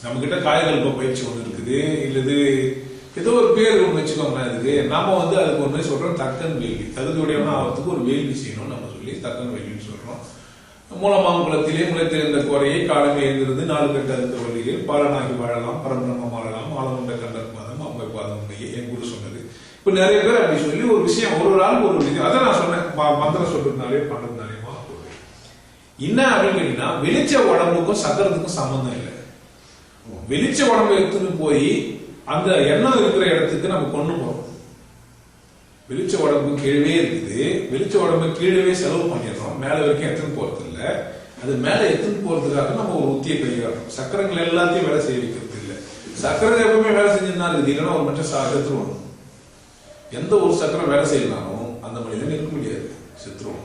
நம்ம கிட்ட காயகல்ப பயிற்சி ஒண்ணு இருக்குது, இல்லது ஏதோ ஒரு பேர் ஒண்ணு வச்சுக்கோங்களேன். இதுக்கு நாம அதுக்கு ஒண்ணு சொல்றோம் தக்கன் வேள்வி. தகுதியுடையவனா ஆகிறதுக்கு ஒரு வேள்வி செய்யணும் நம்ம சொல்லி தக்கன் வேள்வின்னு சொல்றோம். மூலமாங்குளத்திலே முளைத்திருந்த குறையை காலமே எழுந்திருந்து 4 கட்ட இருந்த வழியில் பாலனாகி வாழலாம், பரபிரம்மம் வாழலாம், ஆளமுண்ட கண்டர் பாதம் அம்மை பாதம் என் குரு சொன்னது. இப்ப நிறைய பேர் அப்படி சொல்லி ஒரு விஷயம் ஒரு ஆளுக்கு ஒரு விஷயம் அதான் நான் சொன்னேன். மந்திரம் சொல்றதுனாலே பண்றதுனாலேயுமா என்ன அப்படின்னு கேட்டீங்கன்னா, வெளிச்ச உடம்புக்கும் சக்கரத்துக்கும் சம்பந்தம் இல்லை. வெளிச்ச உடம்பு எடுத்துன்னு போய் அந்த எண்ணம் இருக்கிற இடத்துக்கு நம்ம கொண்டு போறோம். வெளிச்ச உடம்பு கீழே இருக்குது, வெளிச்ச உடம்பு கீழே செலவு பண்ணிடுறோம், மேல வரைக்கும் எடுத்துன்னு போறது இல்ல. அது மேல எடுத்துன்னு போறதுக்காக நம்ம ஒரு உத்தியை கையாடுறோம். சக்கரங்கள் எல்லாத்தையும் வேலை செய்ய வைக்கிறது இல்லை. சக்கரம் எப்பவுமே வேலை செஞ்சிருந்தா இருக்குது, இல்லைன்னா ஒரு மனுஷன் செத்துருவாங்க. எந்த ஒரு சக்கரம் வேலை செய்யலாலும் அந்த மனிதன் இருக்க முடியாது, செத்துருவாங்க.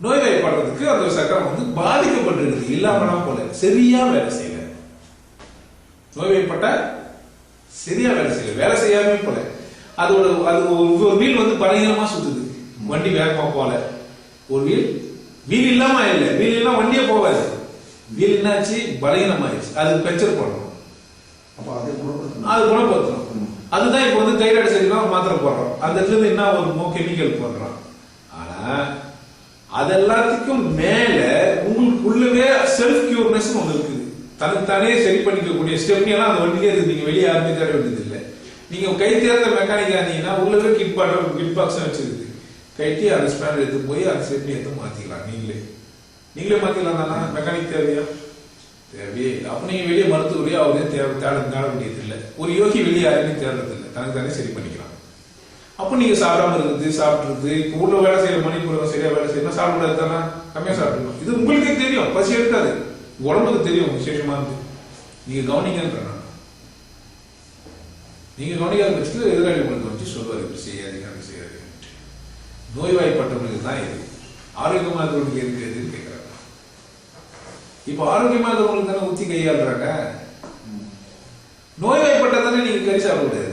நோய்வாய்ப்படுறதுக்கு அந்த சக்கரம் பாதிக்கப்பட்டிருக்குது, இல்லாம போல சரியா வேலை செய்யல. நோய்வாய்ப்பட்ட சரியா வேலை செய்யல, வேலை செய்யாமே போல. அது ஒரு வீல் பலகீனமா சுத்துது, வண்டி வேகமா போல. ஒரு வீல் இல்லாம இல்ல, வீல் இல்லாம வண்டியே போவாது. வீல் என்னாச்சு, பலகீனமாயிடுச்சு, அதுக்கு பெக்சர் போடணும், அது குணப்படுத்தணும். அதுதான் இப்ப தைராய்டு சரியில்லை மாத்திரை போடுறோம், அந்த இடத்துல இருந்து என்ன ஒரு கெமிக்கல் போடுறோம். ஆனா அதெல்லாத்துக்கும் மேல உங்களுக்குள்ளவே செல்ஃப் கியூர்னஸ் ஒண்ணு இருக்குது. தனக்குத்தானே சரி பண்ணிக்கக்கூடிய ஸ்டெப்னி எல்லாம் அந்த வண்டியே இருக்கு. நீங்க வெளியே யாருமே தேட வேண்டியது இல்லை. நீங்க கை தேர்ந்த மெக்கானிக்கா இருந்தீங்கன்னா உள்ளவே கிட் பாக்ஸ் வச்சிருக்கு, கைட்டி அந்த ஸ்பேனர் எடுத்து போய் அந்த ஸ்டெப்னி எடுத்து மாத்திக்கலாம். நீங்களே மாத்திக்கலாம் தானே, மெக்கானிக் தேவையா? தேவையே இல்லை. அப்ப நீங்க வெளியே மருத்துவரையோ அவரே தேட வேண்டியது இல்லை. ஒரு யோகி வெளியே யாருமே தேடுறது இல்லை, தனக்கு தானே சரி பண்ணிக்கலாம். அப்ப நீங்க சாப்பிடாம இருக்குது, சாப்பிட்டுருது, உள்ள வேலை செய்யற மணிப்பூரம் சரியா வேலை செய்யணும், சாப்பிடாது தானே, கம்மியா சாப்பிடணும். இது உங்களுக்கே தெரியும், பசி எடுக்காது, உடம்புக்கு தெரியும் விசேஷமானது. நீங்க கவனிங்கன்ற நீங்க கவனிக்காத பட்சத்தில் எதிராளி உங்களுக்கு வச்சு சொல்லுவாரு, இப்படி செய்யாதீங்க அப்படி செய்யாதீங்க. நோய்வாய்ப்பட்டவங்களுக்கு தான் இது, ஆரோக்கியமா இருக்கிறவங்களுக்கு எதுக்கு எதுன்னு கேட்கறாங்க. இப்ப ஆரோக்கியமா இருக்கிறவங்களுக்கு தானே ஊத்தி கையாளுறாங்க. நோய்வாய்ப்பட்டதானே நீங்க கறி சாப்பிட கூடாது.